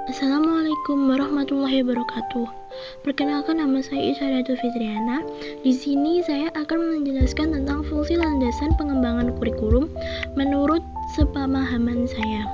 Assalamualaikum warahmatullahi wabarakatuh. Perkenalkan, nama saya Isyadatul Fitriana. Di sini saya akan menjelaskan tentang fungsi landasan pengembangan kurikulum menurut sepemahaman saya.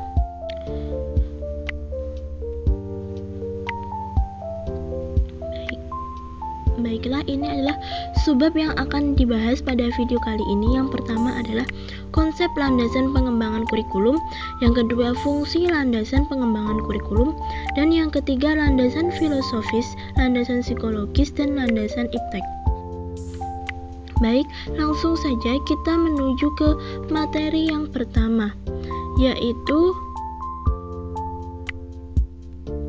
Baiklah, ini adalah subbab yang akan dibahas pada video kali ini. Yang pertama adalah konsep landasan pengembangan kurikulum, yang kedua fungsi landasan pengembangan kurikulum, dan yang ketiga landasan filosofis, landasan psikologis, dan landasan iptek. Baik, langsung saja kita menuju ke materi yang pertama, yaitu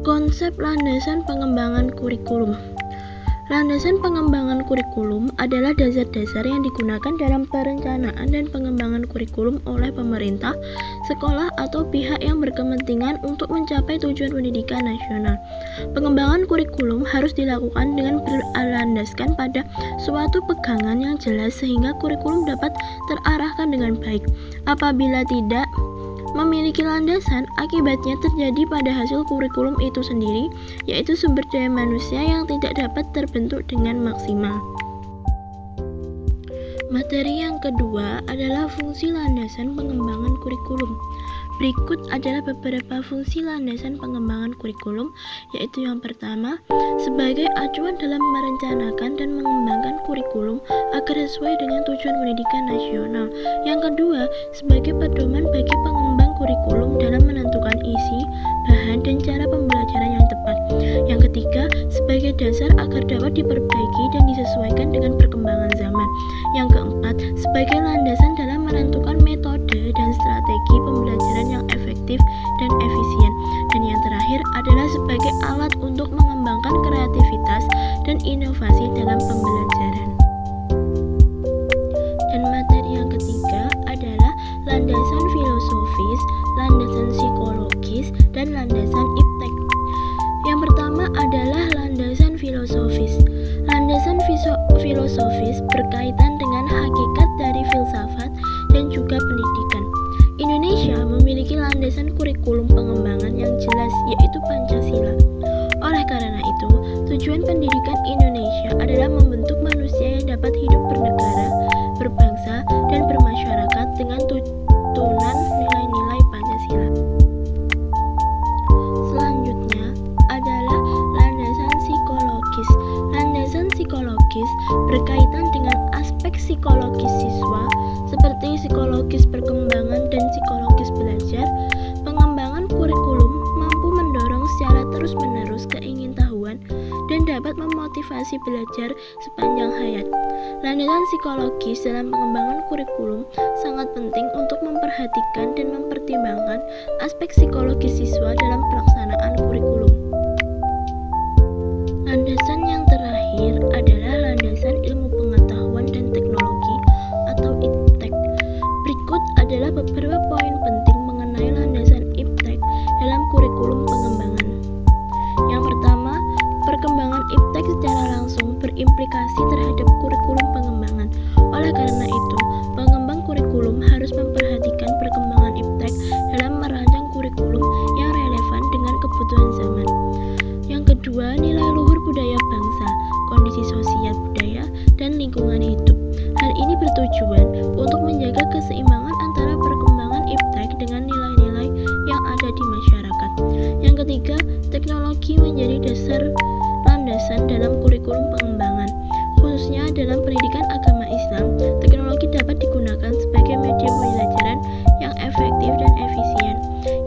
konsep landasan pengembangan kurikulum. Landasan pengembangan kurikulum adalah dasar-dasar yang digunakan dalam perencanaan dan pengembangan kurikulum oleh pemerintah, sekolah, atau pihak yang berkepentingan untuk mencapai tujuan pendidikan nasional. Pengembangan kurikulum harus dilakukan dengan berlandaskan pada suatu pegangan yang jelas sehingga kurikulum dapat terarahkan dengan baik. Apabila tidak memiliki landasan, akibatnya terjadi pada hasil kurikulum itu sendiri, yaitu sumber daya manusia yang tidak dapat terbentuk dengan maksimal. Materi yang kedua adalah fungsi landasan pengembangan kurikulum. Berikut adalah beberapa fungsi landasan pengembangan kurikulum, yaitu yang pertama, sebagai acuan dalam merencanakan dan mengembangkan kurikulum agar sesuai dengan tujuan pendidikan nasional. Yang kedua, sebagai pedoman bagi pengembang kurikulum dalam menentukan isi, bahan, dan cara pembelajaran yang tepat. Yang ketiga, sebagai dasar agar dapat diperbaiki dan disesuaikan dengan perkembangan zaman. Yang keempat, sebagai landasan dalam menentukan metode dan strategi pembelajaran yang efektif dan efisien. Dan yang terakhir adalah sebagai alat untuk mengembangkan kreativitas dan inovasi dalam pembelajaran. Dan materi yang ketiga adalah landasan filosofis, landasan psikologis, dan landasan iptek. Yang pertama adalah landasan filosofis. Landasan filosofis berkaitan dengan hakikat dari filsafat dan juga pendidikan. Indonesia memiliki landasan kurikulum pengembangan yang jelas, yaitu Pancasila. Oleh karena itu, tujuan pendidikan Indonesia adalah membentuk manusia yang dapat hidup bernegara, berbangsa, dan bermasyarakat dengan tuntunan nilai-nilai Pancasila. Selanjutnya adalah landasan psikologis. Landasan psikologis berkaitan dengan aspek psikologis siswa, seperti psikologis perkembangan dan psikologis belajar. Pengembangan kurikulum mampu mendorong secara terus-menerus keingintahuan dan dapat memotivasi belajar sepanjang hayat. Landasan psikologis dalam pengembangan kurikulum sangat penting untuk memperhatikan dan mempertimbangkan aspek psikologis siswa dalam pelaksanaan kurikulum. Landasan yang terakhir adalah landasan ilmu pengetahuan dan teknologi atau iptek. Berikut adalah beberapa poin penting mengenai landasan iptek dalam kurikulum pengembangan. Yang pertama, perkembangan iptek secara langsung berimplikasi terhadap kurikulum pengembangan. Oleh karena itu, pengembang kurikulum harus memperhatikan perkembangan iptek dalam merancang kurikulum yang relevan dengan kebutuhan zaman. Yang kedua, nilai luhur budaya bangsa, kondisi sosial budaya, dan lingkungan hidup. Hal ini bertujuan untuk menjaga keseimbangan antara perkembangan iptek dengan nilai-nilai yang ada di masyarakat. Yang ketiga, teknologi menjadi dasar landasan dalam kurikulum pengembangan. Khususnya dalam pendidikan agama Islam, teknologi dapat digunakan sebagai media pembelajaran yang efektif dan efisien.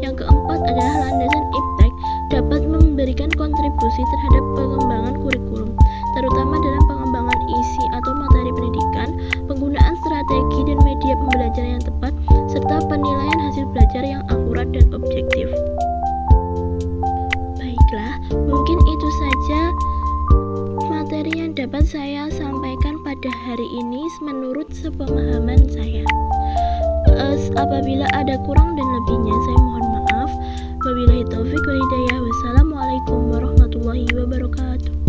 Yang keempat adalah landasan iptek dapat memberikan kontribusi terhadap pengembangan kurikulum, terutama dalam pengembangan isi atau materi pendidikan, penggunaan strategi dan media pembelajaran yang tepat, serta penilaian hasil belajar yang akurat dan objektif. Baiklah, mungkin itu saja materi yang dapat saya sampaikan pada hari ini menurut sepemahaman saya. Apabila ada kurang dan lebihnya, saya mohon maaf. Wabillahi taufiq wal hidayah. Wassalamualaikum warahmatullahi wabarakatuh.